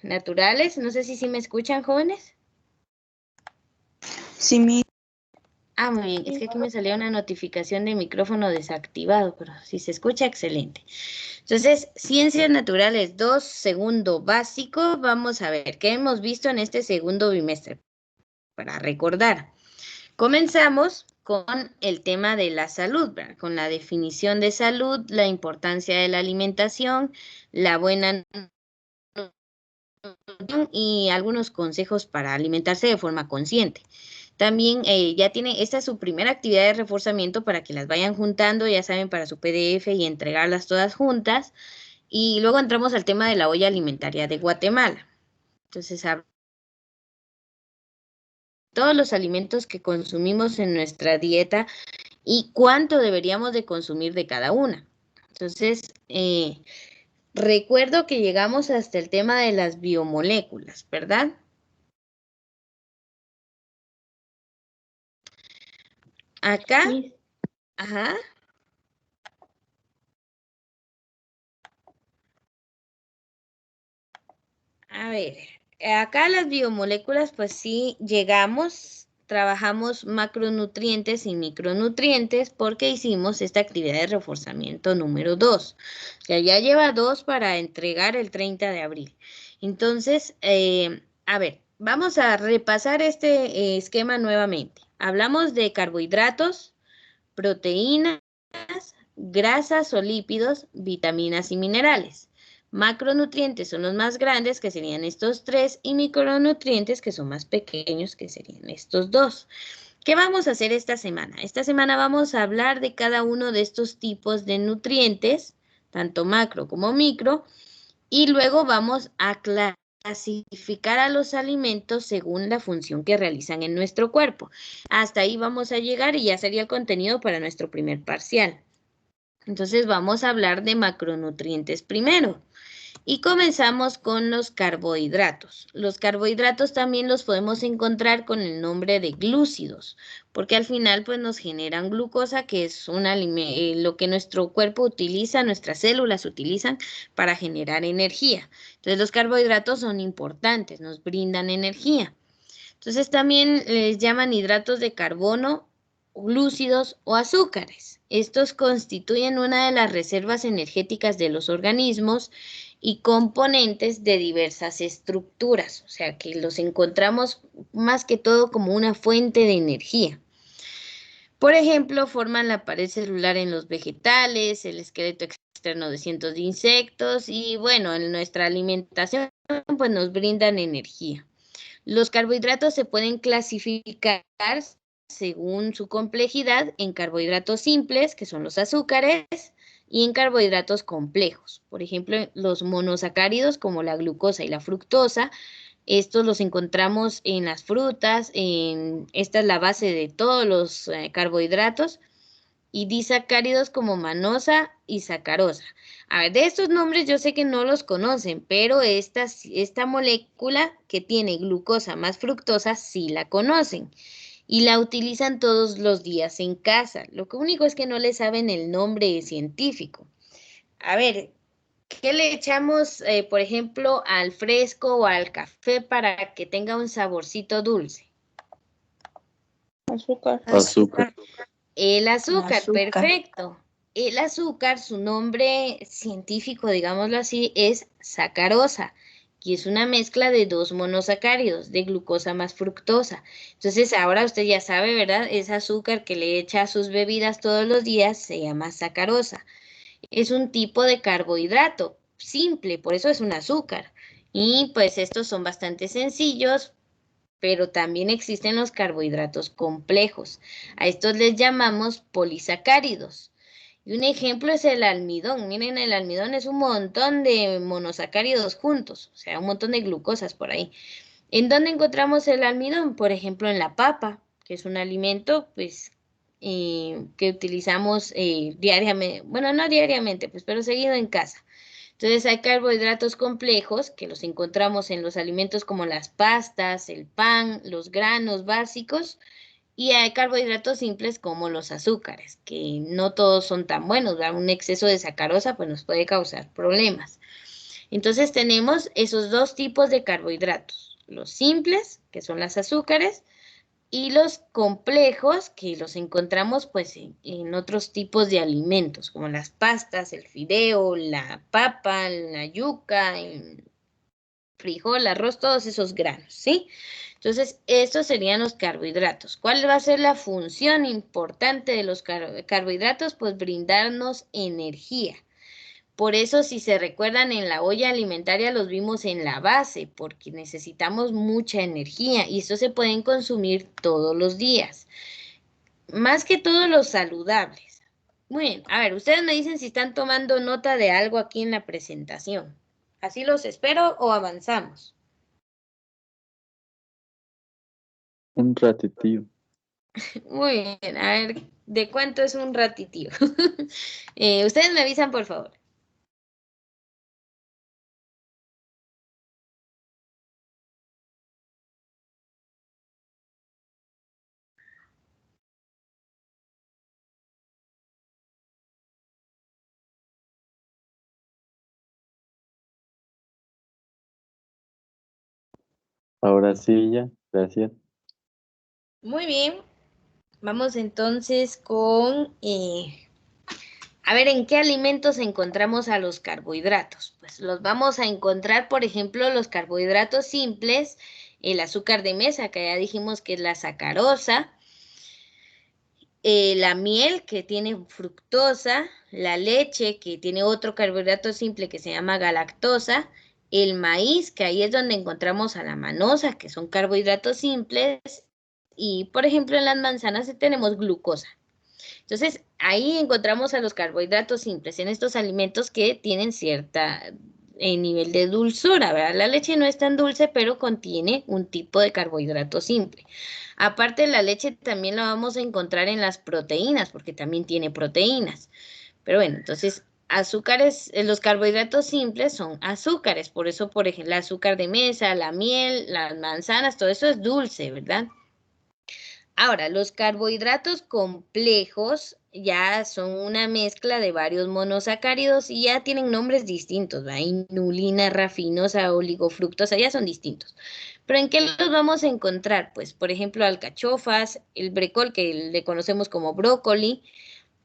naturales. No sé si me escuchan, jóvenes. Sí, mi. Ah, muy bien. Es que aquí me salió una notificación de micrófono desactivado, pero si se escucha, excelente. Entonces, Ciencias Naturales 2, segundo básico. Vamos a ver qué hemos visto en este segundo bimestre. Para recordar, comenzamos con el tema de la salud, ¿verdad? Con la definición de salud, la importancia de la alimentación, la buena y algunos consejos para alimentarse de forma consciente. También ya tiene, esta es su primera actividad de reforzamiento para que las vayan juntando, ya saben, para su PDF y entregarlas todas juntas. Y luego entramos al tema de la olla alimentaria de Guatemala. Entonces, todos los alimentos que consumimos en nuestra dieta y cuánto deberíamos de consumir de cada una. Entonces, recuerdo que llegamos hasta el tema de las biomoléculas, ¿verdad? Acá, Sí. ajá. A ver, acá las biomoléculas, pues sí llegamos, trabajamos macronutrientes y micronutrientes porque hicimos esta actividad de reforzamiento número 2. O sea, ya lleva 2 para entregar el 30 de abril. Entonces, a ver, vamos a repasar este esquema nuevamente. Hablamos de carbohidratos, proteínas, grasas o lípidos, vitaminas y minerales. Macronutrientes son los más grandes, que serían estos 3, y micronutrientes, que son más pequeños, que serían estos 2. ¿Qué vamos a hacer esta semana? Esta semana vamos a hablar de cada uno de estos tipos de nutrientes, tanto macro como micro, y luego vamos a clasificar a los alimentos según la función que realizan en nuestro cuerpo. Hasta ahí vamos a llegar y ya sería el contenido para nuestro primer parcial. Entonces vamos a hablar de macronutrientes primero. Y comenzamos con los carbohidratos. Los carbohidratos también los podemos encontrar con el nombre de glúcidos, porque al final pues nos generan glucosa, que es lo que nuestro cuerpo utiliza, nuestras células utilizan para generar energía. Entonces los carbohidratos son importantes, nos brindan energía. Entonces también les llaman hidratos de carbono, glúcidos o azúcares. Estos constituyen una de las reservas energéticas de los organismos y componentes de diversas estructuras, o sea que los encontramos más que todo como una fuente de energía. Por ejemplo, forman la pared celular en los vegetales, el esqueleto externo de cientos de insectos y bueno, en nuestra alimentación pues nos brindan energía. Los carbohidratos se pueden clasificar según su complejidad en carbohidratos simples, que son los azúcares, y en carbohidratos complejos. Por ejemplo, los monosacáridos como la glucosa y la fructosa, estos los encontramos en las frutas, esta es la base de todos los carbohidratos, y disacáridos como manosa y sacarosa. A ver, de estos nombres yo sé que no los conocen, pero esta molécula que tiene glucosa más fructosa sí la conocen y la utilizan todos los días en casa. Lo único es que no le saben el nombre científico. A ver, ¿qué le echamos, por ejemplo, al fresco o al café para que tenga un saborcito dulce? Azúcar. Azúcar. El azúcar, azúcar. perfecto. El azúcar, su nombre científico, digámoslo así, es sacarosa, y es una mezcla de 2 monosacáridos, de glucosa más fructosa. Entonces, ahora usted ya sabe, ¿verdad? Ese azúcar que le echa a sus bebidas todos los días se llama sacarosa. Es un tipo de carbohidrato simple, por eso es un azúcar. Y pues estos son bastante sencillos, pero también existen los carbohidratos complejos. A estos les llamamos polisacáridos. Y un ejemplo es el almidón. Miren, el almidón es un montón de monosacáridos juntos, o sea, un montón de glucosas por ahí. ¿En dónde encontramos el almidón? Por ejemplo, en la papa, que es un alimento, pues, que utilizamos diariamente, bueno, no diariamente, pues, pero seguido en casa. Entonces hay carbohidratos complejos que los encontramos en los alimentos como las pastas, el pan, los granos básicos, y hay carbohidratos simples como los azúcares, que no todos son tan buenos, ¿verdad? Un exceso de sacarosa pues nos puede causar problemas. Entonces tenemos esos dos tipos de carbohidratos, los simples, que son las azúcares, y los complejos, que los encontramos pues en otros tipos de alimentos, como las pastas, el fideo, la papa, la yuca, el frijol, arroz, todos esos granos, ¿sí? Entonces, estos serían los carbohidratos. ¿Cuál va a ser la función importante de los carbohidratos? Pues brindarnos energía. Por eso, si se recuerdan, en la olla alimentaria los vimos en la base, porque necesitamos mucha energía y eso se pueden consumir todos los días. Más que todo los saludables. Muy bien, a ver, ustedes me dicen si están tomando nota de algo aquí en la presentación. ¿Así los espero o avanzamos? Un ratitío. Muy bien, a ver, ¿de cuánto es un ratitio? Ustedes me avisan, por favor. Ahora sí, ya. Gracias. Muy bien, vamos entonces con, a ver, ¿en qué alimentos encontramos a los carbohidratos? Pues los vamos a encontrar, por ejemplo, los carbohidratos simples, el azúcar de mesa, que ya dijimos que es la sacarosa, la miel, que tiene fructosa, la leche, que tiene otro carbohidrato simple que se llama galactosa, el maíz, que ahí es donde encontramos a la manosa, que son carbohidratos simples, y por ejemplo en las manzanas tenemos glucosa. Entonces, ahí encontramos a los carbohidratos simples en estos alimentos que tienen cierta nivel de dulzura, ¿verdad? La leche no es tan dulce, pero contiene un tipo de carbohidrato simple. Aparte, la leche también la vamos a encontrar en las proteínas, porque también tiene proteínas. Pero bueno, entonces, azúcares, los carbohidratos simples son azúcares, por eso, por ejemplo, el azúcar de mesa, la miel, las manzanas, todo eso es dulce, ¿verdad? Ahora, los carbohidratos complejos ya son una mezcla de varios monosacáridos y ya tienen nombres distintos, ¿va? Inulina, rafinosa, oligofructosa, ya son distintos. ¿Pero en qué los vamos a encontrar? Pues, por ejemplo, alcachofas, el brecol, que le conocemos como brócoli,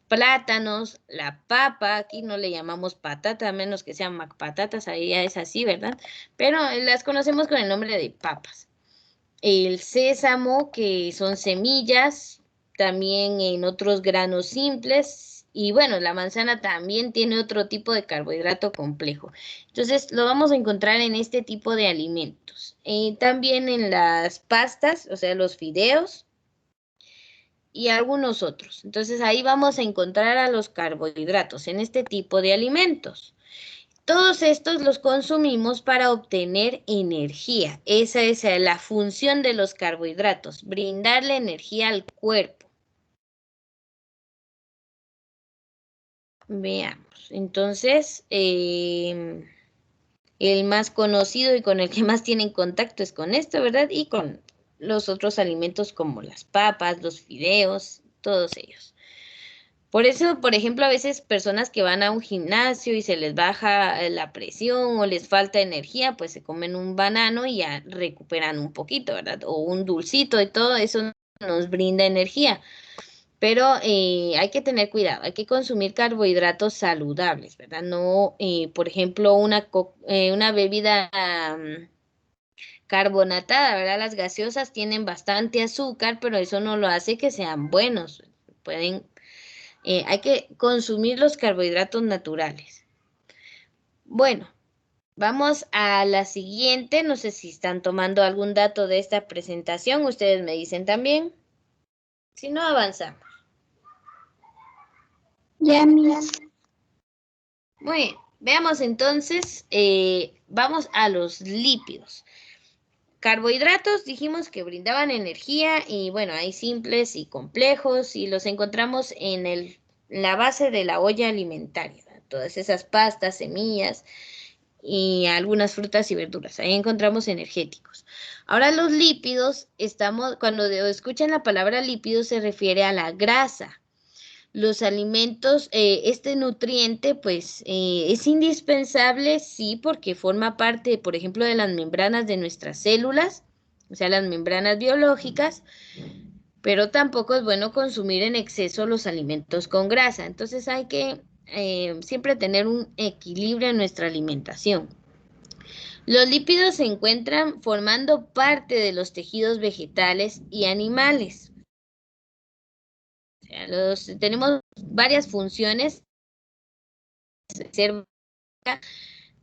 plátanos, la papa, aquí no le llamamos patata, a menos que sean patatas, ahí ya es así, ¿verdad? Pero las conocemos con el nombre de papas. El sésamo, que son semillas, también en otros granos simples. Y bueno, la manzana también tiene otro tipo de carbohidrato complejo. Entonces, lo vamos a encontrar en este tipo de alimentos. También en las pastas, o sea, los fideos y algunos otros. Entonces, ahí vamos a encontrar a los carbohidratos en este tipo de alimentos. Todos estos los consumimos para obtener energía. Esa es la función de los carbohidratos, brindarle energía al cuerpo. Veamos. Entonces, el más conocido y con el que más tienen contacto es con esto, ¿verdad? Y con los otros alimentos como las papas, los fideos, todos ellos. Por eso, por ejemplo, a veces personas que van a un gimnasio y se les baja la presión o les falta energía, pues se comen un banano y ya recuperan un poquito, ¿verdad? O un dulcito y todo eso nos brinda energía. Pero hay que tener cuidado, hay que consumir carbohidratos saludables, ¿verdad? No, por ejemplo, una bebida carbonatada, ¿verdad? Las gaseosas tienen bastante azúcar, pero eso no lo hace que sean buenos. Pueden hay que consumir los carbohidratos naturales. Bueno, vamos a la siguiente. No sé si están tomando algún dato de esta presentación. Ustedes me dicen también. Si no, avanzamos. Ya, Miss. Muy bien. Veamos entonces, vamos a los lípidos. Carbohidratos dijimos que brindaban energía y bueno, hay simples y complejos y los encontramos en la base de la olla alimentaria. Todas esas pastas, semillas, y algunas frutas y verduras. Ahí encontramos energéticos. Ahora los lípidos, cuando escuchan la palabra lípidos se refiere a la grasa. Los alimentos, este nutriente, pues, es indispensable, sí, porque forma parte, por ejemplo, de las membranas de nuestras células, o sea, las membranas biológicas, pero tampoco es bueno consumir en exceso los alimentos con grasa. Entonces hay que siempre tener un equilibrio en nuestra alimentación. Los lípidos se encuentran formando parte de los tejidos vegetales y animales. O sea, tenemos varias funciones,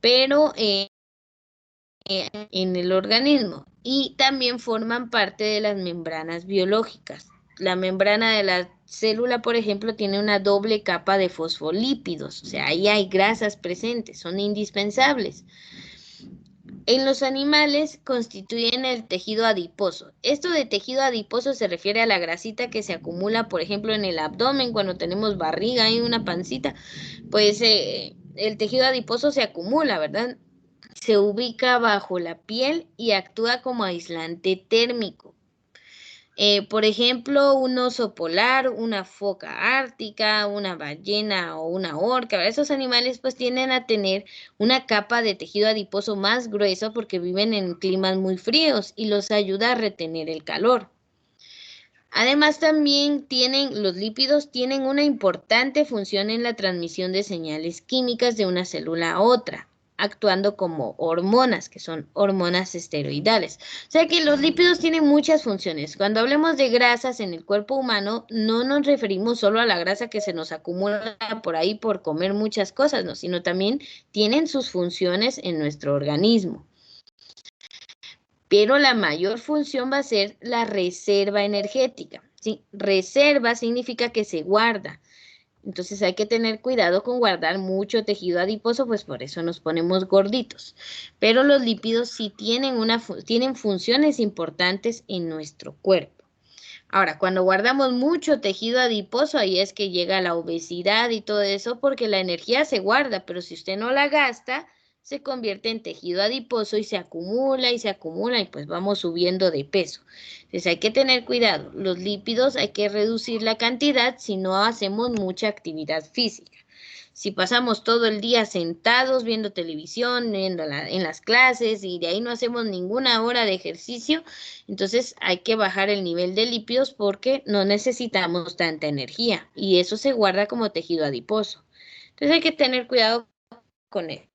pero en el organismo y también forman parte de las membranas biológicas. La membrana de la célula, por ejemplo, tiene una doble capa de fosfolípidos, o sea, ahí hay grasas presentes, son indispensables. En los animales constituyen el tejido adiposo. Esto de tejido adiposo se refiere a la grasita que se acumula, por ejemplo, en el abdomen cuando tenemos barriga y una pancita, pues el tejido adiposo se acumula, ¿verdad? Se ubica bajo la piel y actúa como aislante térmico. Por ejemplo, un oso polar, una foca ártica, una ballena o una orca, esos animales pues tienden a tener una capa de tejido adiposo más grueso porque viven en climas muy fríos y los ayuda a retener el calor. Además, también los lípidos tienen una importante función en la transmisión de señales químicas de una célula a otra, actuando como hormonas, que son hormonas esteroidales. O sea que los lípidos tienen muchas funciones. Cuando hablemos de grasas en el cuerpo humano, no nos referimos solo a la grasa que se nos acumula por ahí por comer muchas cosas, ¿no? Sino también tienen sus funciones en nuestro organismo. Pero la mayor función va a ser la reserva energética, ¿sí? Reserva significa que se guarda. Entonces hay que tener cuidado con guardar mucho tejido adiposo, pues por eso nos ponemos gorditos. Pero los lípidos sí tienen funciones importantes en nuestro cuerpo. Ahora, cuando guardamos mucho tejido adiposo, ahí es que llega la obesidad y todo eso, porque la energía se guarda, pero si usted no la gasta, se convierte en tejido adiposo y se acumula y pues vamos subiendo de peso. Entonces hay que tener cuidado. Los lípidos hay que reducir la cantidad si no hacemos mucha actividad física. Si pasamos todo el día sentados viendo televisión, en las clases y de ahí no hacemos ninguna hora de ejercicio, entonces hay que bajar el nivel de lípidos porque no necesitamos tanta energía y eso se guarda como tejido adiposo. Entonces hay que tener cuidado con esto.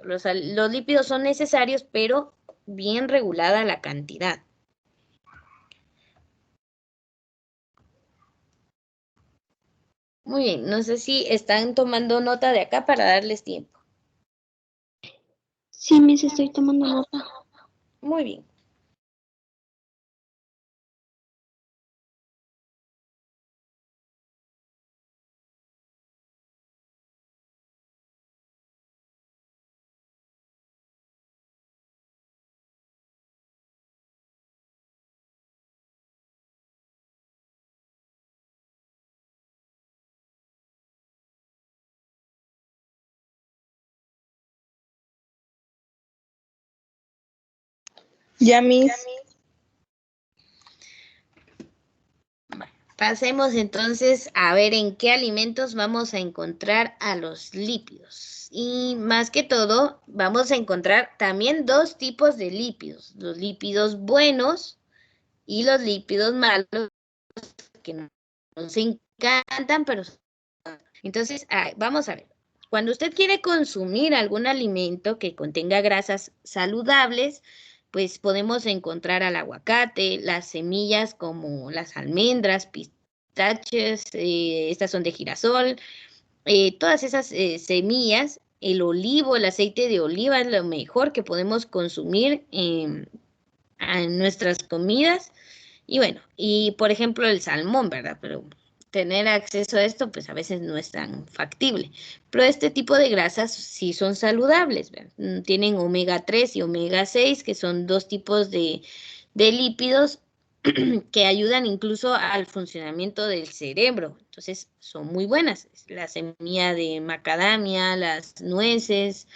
Los lípidos son necesarios, pero bien regulada la cantidad. Muy bien, no sé si están tomando nota de acá para darles tiempo. Sí, Miss, estoy tomando nota. Muy bien. Ya, Miss. Pasemos entonces a ver en qué alimentos vamos a encontrar a los lípidos. Y más que todo, vamos a encontrar también dos tipos de lípidos. Los lípidos buenos y los lípidos malos, que no nos encantan, pero... Entonces, vamos a ver. Cuando usted quiere consumir algún alimento que contenga grasas saludables, pues podemos encontrar al aguacate, las semillas como las almendras, pistaches, estas son de girasol, todas esas semillas, el olivo, el aceite de oliva es lo mejor que podemos consumir en nuestras comidas. Y bueno, y por ejemplo el salmón, ¿verdad? Pero tener acceso a esto, pues a veces no es tan factible. Pero este tipo de grasas sí son saludables, ¿verdad? Tienen omega 3 y omega 6, que son dos tipos de lípidos que ayudan incluso al funcionamiento del cerebro. Entonces, son muy buenas. La semilla de macadamia, las nueces,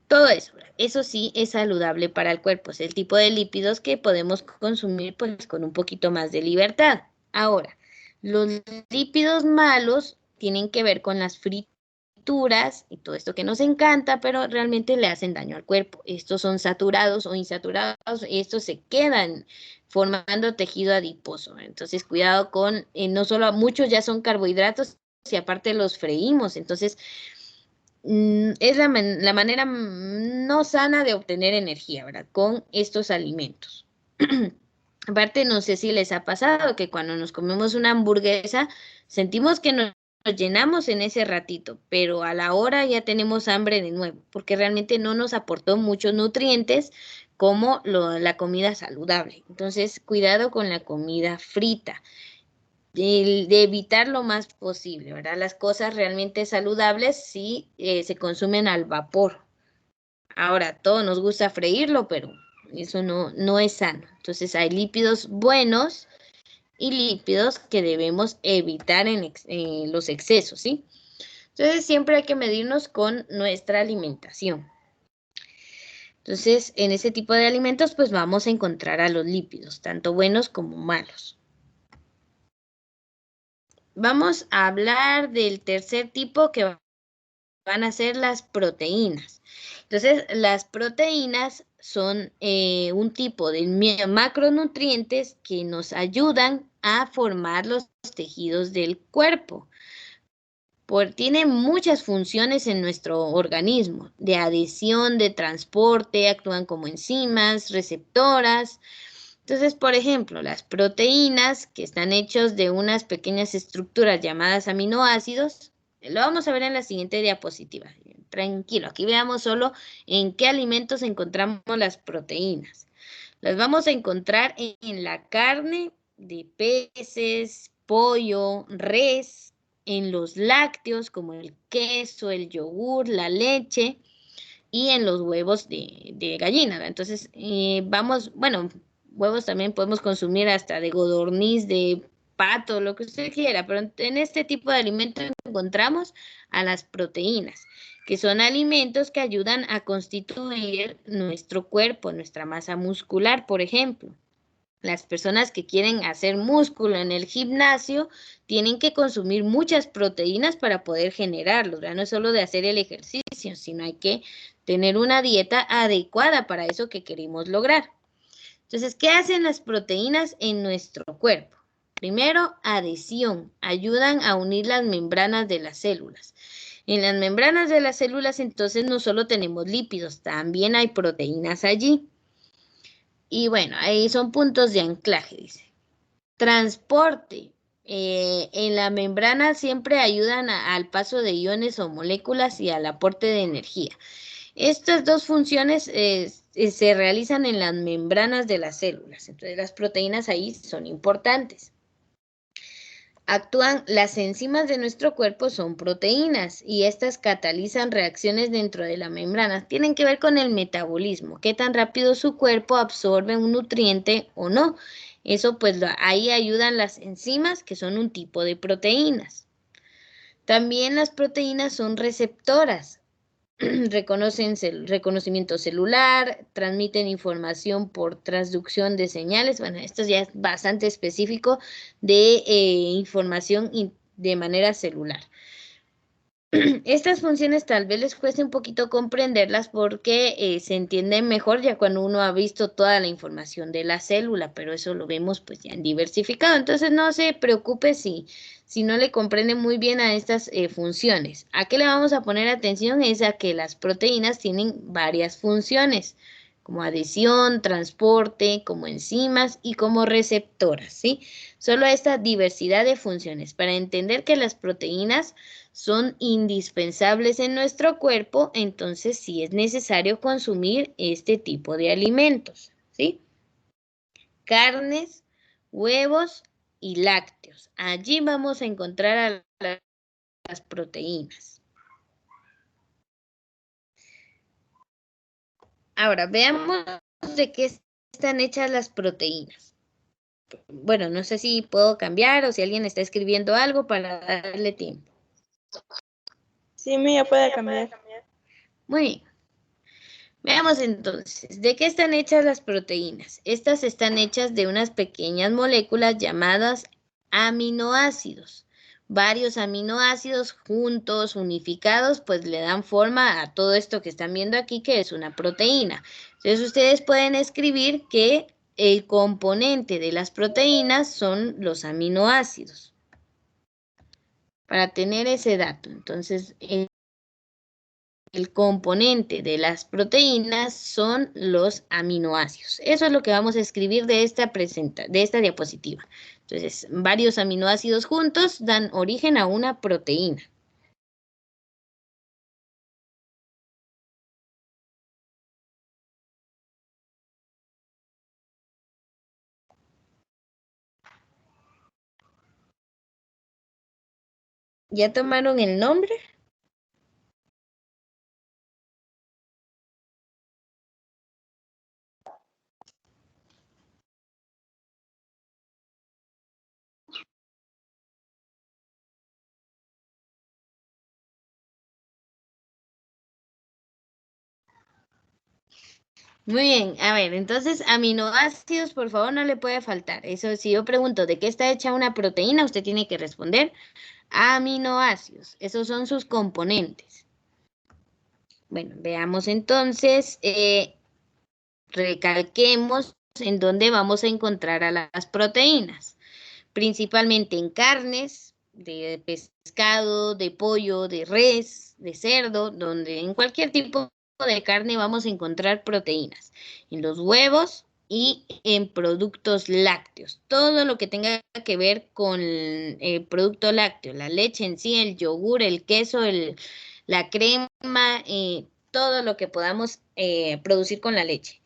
todo eso. Eso sí es saludable para el cuerpo. Es el tipo de lípidos que podemos consumir pues con un poquito más de libertad. Ahora, Los lípidos malos tienen que ver con las frituras y todo esto que nos encanta, pero realmente le hacen daño al cuerpo. Estos son saturados o insaturados y estos se quedan formando tejido adiposo. Entonces, cuidado con, no solo muchos ya son carbohidratos, y aparte los freímos. Entonces, es la manera no sana de obtener energía, ¿verdad? Con estos alimentos. Aparte, no sé si les ha pasado que cuando nos comemos una hamburguesa, sentimos que nos llenamos en ese ratito, pero a la hora ya tenemos hambre de nuevo, porque realmente no nos aportó muchos nutrientes como la comida saludable. Entonces, cuidado con la comida frita, de evitar lo más posible, ¿verdad? Las cosas realmente saludables sí se consumen al vapor. Ahora, todo nos gusta freírlo, pero eso no es sano. Entonces, hay lípidos buenos y lípidos que debemos evitar en los excesos, ¿sí? Entonces, siempre hay que medirnos con nuestra alimentación. Entonces, en ese tipo de alimentos, pues vamos a encontrar a los lípidos, tanto buenos como malos. Vamos a hablar del tercer tipo que van a ser las proteínas. Entonces, las proteínas son un tipo de macronutrientes que nos ayudan a formar los tejidos del cuerpo. Tiene muchas funciones en nuestro organismo, de adhesión, de transporte, actúan como enzimas, receptoras. Entonces, por ejemplo, las proteínas que están hechas de unas pequeñas estructuras llamadas aminoácidos, lo vamos a ver en la siguiente diapositiva. Tranquilo, aquí veamos solo en qué alimentos encontramos las proteínas. Las vamos a encontrar en la carne de peces, pollo, res, en los lácteos como el queso, el yogur, la leche y en los huevos de gallina, ¿verdad? Entonces, bueno, huevos también podemos consumir hasta de codorniz, de pato, lo que usted quiera, pero en este tipo de alimentos encontramos a las proteínas, que son alimentos que ayudan a constituir nuestro cuerpo, nuestra masa muscular, por ejemplo. Las personas que quieren hacer músculo en el gimnasio tienen que consumir muchas proteínas para poder generarlos, ¿verdad? No es solo de hacer el ejercicio, sino hay que tener una dieta adecuada para eso que queremos lograr. Entonces, ¿qué hacen las proteínas en nuestro cuerpo? Primero, adhesión. Ayudan a unir las membranas de las células. En las membranas de las células, entonces, no solo tenemos lípidos, también hay proteínas allí. Y bueno, ahí son puntos de anclaje, dice. Transporte. En la membrana siempre ayudan al paso de iones o moléculas y al aporte de energía. Estas dos funciones se realizan en las membranas de las células. Entonces las proteínas ahí son importantes. Las enzimas de nuestro cuerpo son proteínas y estas catalizan reacciones dentro de la membrana. Tienen que ver con el metabolismo, qué tan rápido su cuerpo absorbe un nutriente o no. Eso pues ahí ayudan las enzimas, que son un tipo de proteínas. También las proteínas son receptoras. Reconocen reconocimiento celular, transmiten información por transducción de señales. Bueno, esto ya es bastante específico de información de manera celular. Estas funciones tal vez les cueste un poquito comprenderlas porque se entienden mejor ya cuando uno ha visto toda la información de la célula, pero eso lo vemos pues ya en diversificado. Entonces no se preocupe si no le comprende muy bien a estas funciones. ¿A qué le vamos a poner atención? Es a que las proteínas tienen varias funciones, como adhesión, transporte, como enzimas y como receptoras, ¿sí? Solo esta diversidad de funciones para entender que las proteínas son indispensables en nuestro cuerpo, entonces sí es necesario consumir este tipo de alimentos, ¿sí? Carnes, huevos y lácteos. Allí vamos a encontrar a las proteínas. Ahora, veamos de qué están hechas las proteínas. Bueno, no sé si puedo cambiar o si alguien está escribiendo algo para darle tiempo. Sí, ya puede cambiar. Muy bien. Veamos entonces, ¿de qué están hechas las proteínas? Estas están hechas de unas pequeñas moléculas llamadas aminoácidos. Varios aminoácidos juntos, unificados, pues le dan forma a todo esto que están viendo aquí, que es una proteína. Entonces ustedes pueden escribir que el componente de las proteínas son los aminoácidos. Para tener ese dato, entonces el componente de las proteínas son los aminoácidos. Eso es lo que vamos a escribir de esta diapositiva. Entonces, varios aminoácidos juntos dan origen a una proteína. ¿Ya tomaron el nombre? Muy bien, a ver, entonces aminoácidos, por favor, no le puede faltar. Eso, si yo pregunto de qué está hecha una proteína, usted tiene que responder aminoácidos. Esos son sus componentes. Bueno, veamos entonces, recalquemos en dónde vamos a encontrar a las proteínas. Principalmente en carnes, de pescado, de pollo, de res, de cerdo, donde en cualquier tipo de carne vamos a encontrar proteínas. En los huevos y en productos lácteos. Todo lo que tenga que ver con el producto lácteo, la leche en sí, el yogur, el queso, la crema, todo lo que podamos producir con la leche.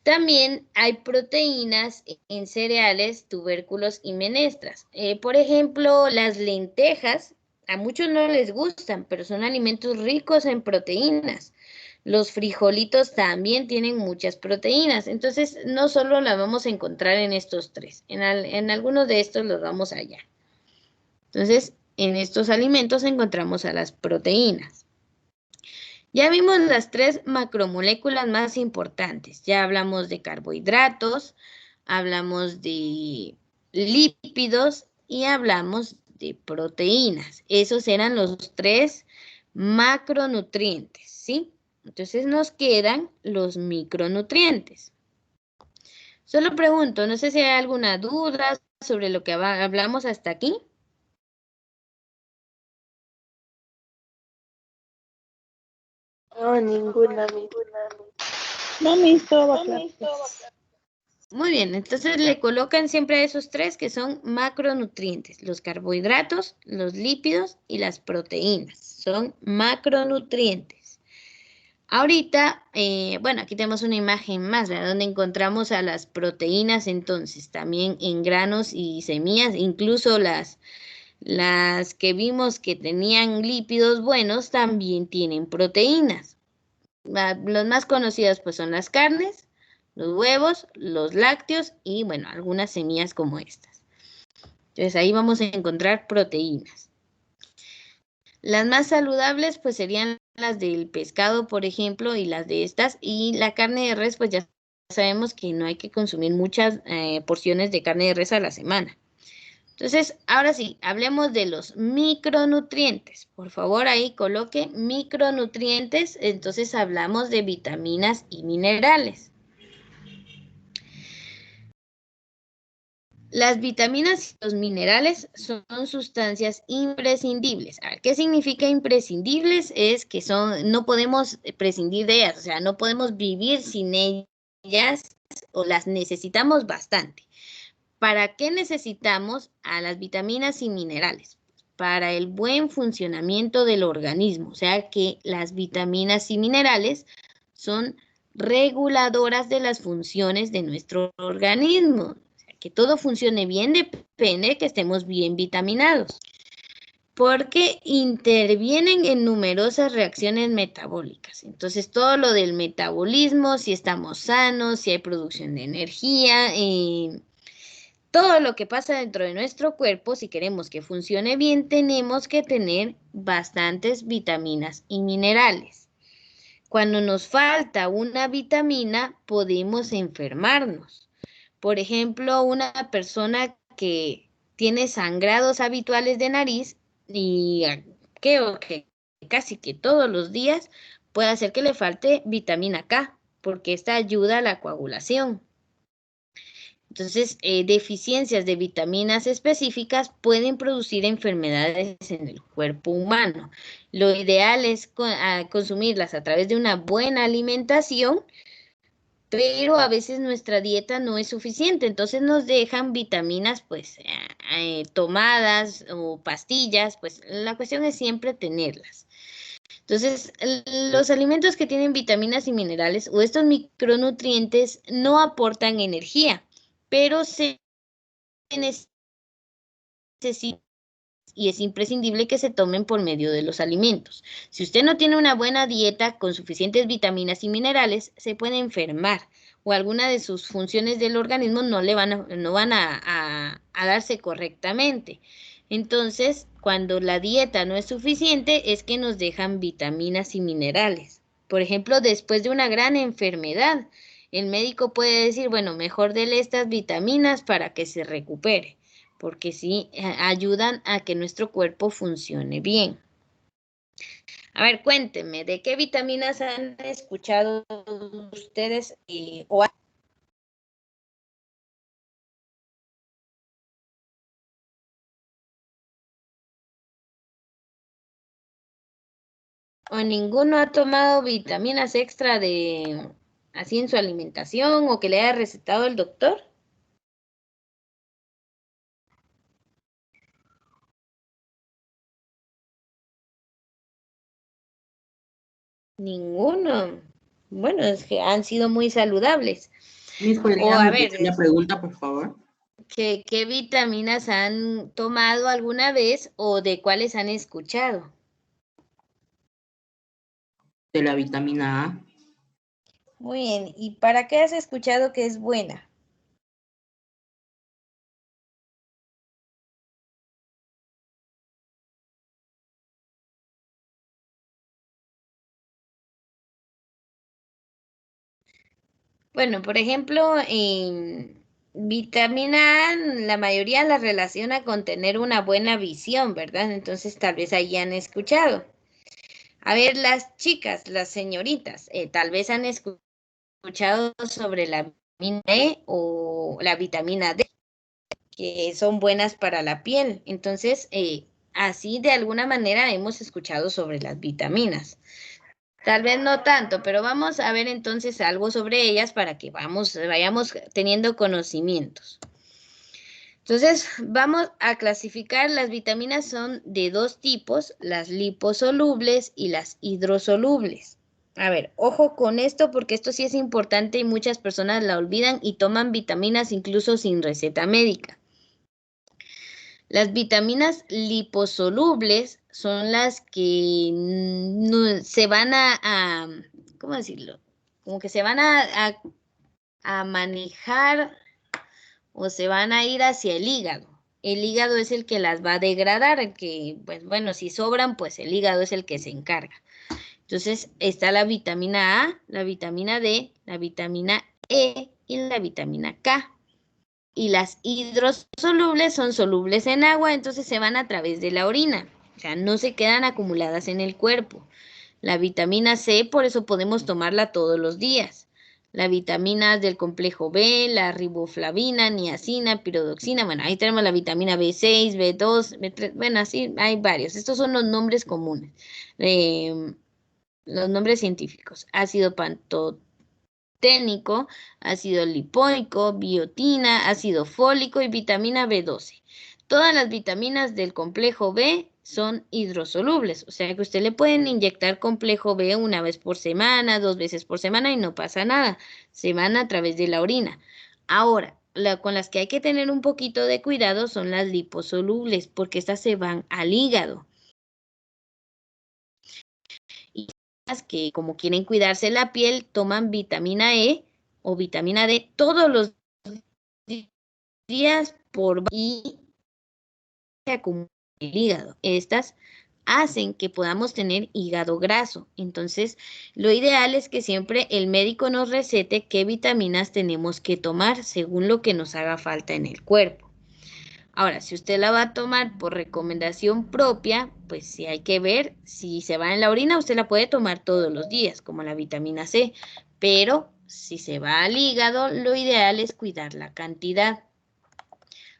También hay proteínas en cereales, tubérculos y menestras. Por ejemplo, las lentejas, a muchos no les gustan, pero son alimentos ricos en proteínas. Los frijolitos también tienen muchas proteínas. Entonces, no solo las vamos a encontrar en estos tres, en algunos de estos los vamos allá. Entonces, en estos alimentos encontramos a las proteínas. Ya vimos las tres macromoléculas más importantes. Ya hablamos de carbohidratos, hablamos de lípidos y hablamos de proteínas. Esos eran los tres macronutrientes, ¿sí? Entonces nos quedan los micronutrientes. Solo pregunto, no sé si hay alguna duda sobre lo que hablamos hasta aquí. No, ninguna. No, mis, todo va claro. Muy bien, entonces le colocan siempre a esos tres que son macronutrientes, los carbohidratos, los lípidos y las proteínas, son macronutrientes. Ahorita, bueno, aquí tenemos una imagen más, ¿verdad? Donde encontramos a las proteínas entonces, también en granos y semillas, incluso las que vimos que tenían lípidos buenos también tienen proteínas. Los más conocidos pues son las carnes, los huevos, los lácteos y bueno, algunas semillas como estas. Entonces ahí vamos a encontrar proteínas. Las más saludables pues serían las del pescado, por ejemplo, y las de estas. Y la carne de res pues ya sabemos que no hay que consumir muchas porciones de carne de res a la semana. Entonces, ahora sí, hablemos de los micronutrientes. Por favor, ahí coloque micronutrientes. Entonces, hablamos de vitaminas y minerales. Las vitaminas y los minerales son sustancias imprescindibles. A ver, ¿qué significa imprescindibles? Es que no podemos prescindir de ellas, o sea, no podemos vivir sin ellas o las necesitamos bastante. ¿Para qué necesitamos a las vitaminas y minerales? Para el buen funcionamiento del organismo, o sea que las vitaminas y minerales son reguladoras de las funciones de nuestro organismo. O sea, que todo funcione bien depende de que estemos bien vitaminados, porque intervienen en numerosas reacciones metabólicas. Entonces, todo lo del metabolismo, si estamos sanos, si hay producción de energía, todo lo que pasa dentro de nuestro cuerpo, si queremos que funcione bien, tenemos que tener bastantes vitaminas y minerales. Cuando nos falta una vitamina, podemos enfermarnos. Por ejemplo, una persona que tiene sangrados habituales de nariz y creo que casi que todos los días puede hacer que le falte vitamina K, porque esta ayuda a la coagulación. Entonces, deficiencias de vitaminas específicas pueden producir enfermedades en el cuerpo humano. Lo ideal es consumirlas a través de una buena alimentación, pero a veces nuestra dieta no es suficiente, entonces nos dejan vitaminas pues tomadas o pastillas, pues la cuestión es siempre tenerlas. Entonces, los alimentos que tienen vitaminas y minerales o estos micronutrientes no aportan energía, pero se necesita y es imprescindible que se tomen por medio de los alimentos. Si usted no tiene una buena dieta con suficientes vitaminas y minerales, se puede enfermar o alguna de sus funciones del organismo no van a darse correctamente. Entonces, cuando la dieta no es suficiente, es que nos dejan vitaminas y minerales. Por ejemplo, después de una gran enfermedad, el médico puede decir, bueno, mejor dele estas vitaminas para que se recupere, porque sí ayudan a que nuestro cuerpo funcione bien. A ver, cuéntenme, ¿de qué vitaminas han escuchado ustedes o ninguno ha tomado vitaminas extra de así en su alimentación o que le haya recetado el doctor? Ninguno. Bueno, es que han sido muy saludables. O a ver, la pregunta, por favor. ¿qué vitaminas han tomado alguna vez o de cuáles han escuchado? De la vitamina A. Muy bien, ¿y para qué has escuchado que es buena? Bueno, por ejemplo, vitamina A, la mayoría la relaciona con tener una buena visión, ¿verdad? Entonces tal vez ahí han escuchado. A ver, las chicas, las señoritas, tal vez han escuchado sobre la vitamina E o la vitamina D, que son buenas para la piel. Entonces, así de alguna manera hemos escuchado sobre las vitaminas. Tal vez no tanto, pero vamos a ver entonces algo sobre ellas para que vayamos teniendo conocimientos. Entonces, vamos a clasificar, las vitaminas son de dos tipos, las liposolubles y las hidrosolubles. A ver, ojo con esto porque esto sí es importante y muchas personas la olvidan y toman vitaminas incluso sin receta médica. Las vitaminas liposolubles son las que se van ¿cómo decirlo? Como que se van a manejar o se van a ir hacia el hígado. El hígado es el que las va a degradar, el que, pues bueno, si sobran, pues el hígado es el que se encarga. Entonces está la vitamina A, la vitamina D, la vitamina E y la vitamina K. Y las hidrosolubles son solubles en agua, entonces se van a través de la orina, o sea, no se quedan acumuladas en el cuerpo. La vitamina C, por eso podemos tomarla todos los días. La vitamina del complejo B, la riboflavina, niacina, piridoxina, bueno, ahí tenemos la vitamina B6, B2, B3, bueno, así hay varios. Estos son los nombres comunes, los nombres científicos. Ácido pantoténico, ácido lipoico, biotina, ácido fólico y vitamina B12. Todas las vitaminas del complejo B son hidrosolubles, o sea que usted le pueden inyectar complejo B una vez por semana, 2 veces por semana y no pasa nada, se van a través de la orina. Ahora, con las que hay que tener un poquito de cuidado son las liposolubles, porque estas se van al hígado. Y las que como quieren cuidarse la piel, toman vitamina E o vitamina D todos los días y se acumula el hígado. Estas hacen que podamos tener hígado graso. Entonces, lo ideal es que siempre el médico nos recete qué vitaminas tenemos que tomar según lo que nos haga falta en el cuerpo. Ahora, si usted la va a tomar por recomendación propia, pues sí hay que ver si se va en la orina, usted la puede tomar todos los días, como la vitamina C, pero si se va al hígado, lo ideal es cuidar la cantidad.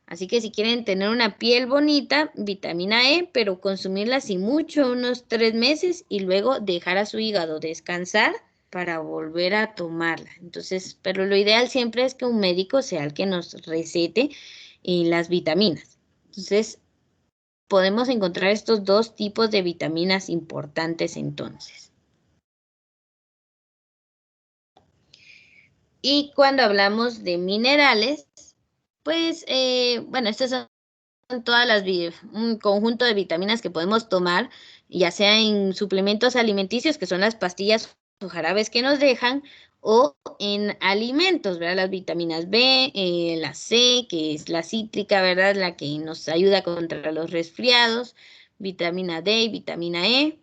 Así que si quieren tener una piel bonita, vitamina E, pero consumirla sin mucho, unos 3 meses, y luego dejar a su hígado descansar para volver a tomarla. Entonces, pero lo ideal siempre es que un médico sea el que nos recete las vitaminas. Entonces, podemos encontrar estos dos tipos de vitaminas importantes entonces. Y cuando hablamos de minerales, pues, bueno, estas son todas un conjunto de vitaminas que podemos tomar, ya sea en suplementos alimenticios, que son las pastillas o jarabes que nos dejan, o en alimentos, ¿verdad? Las vitaminas B, la C, que es la cítrica, ¿verdad? La que nos ayuda contra los resfriados, vitamina D y vitamina E,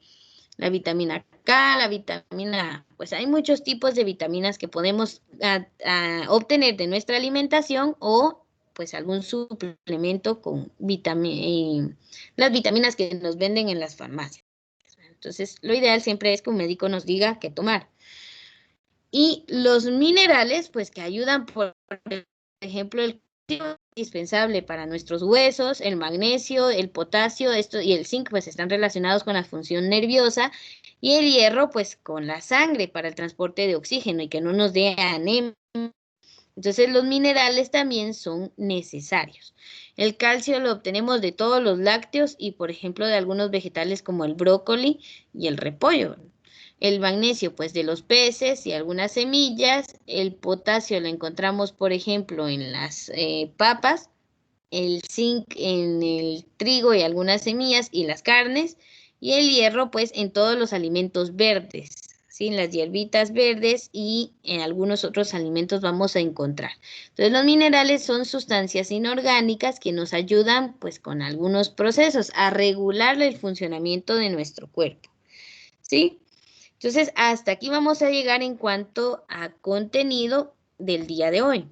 la vitamina K, la vitamina, pues hay muchos tipos de vitaminas que podemos obtener de nuestra alimentación o pues algún suplemento con las vitaminas que nos venden en las farmacias. Entonces, lo ideal siempre es que un médico nos diga qué tomar. Y los minerales, pues que ayudan, por ejemplo, el calcio indispensable para nuestros huesos, el magnesio, el potasio, y el zinc, pues están relacionados con la función nerviosa, y el hierro, pues con la sangre para el transporte de oxígeno y que no nos dé anemia. Entonces los minerales también son necesarios. El calcio lo obtenemos de todos los lácteos y, por ejemplo, de algunos vegetales como el brócoli y el repollo. El magnesio, pues, de los peces y algunas semillas. El potasio lo encontramos, por ejemplo, en las papas. El zinc en el trigo y algunas semillas y las carnes. Y el hierro, pues, en todos los alimentos verdes. ¿Sí? En las hierbitas verdes y en algunos otros alimentos vamos a encontrar. Entonces, los minerales son sustancias inorgánicas que nos ayudan, pues, con algunos procesos a regular el funcionamiento de nuestro cuerpo. ¿Sí? Entonces, hasta aquí vamos a llegar en cuanto a contenido del día de hoy.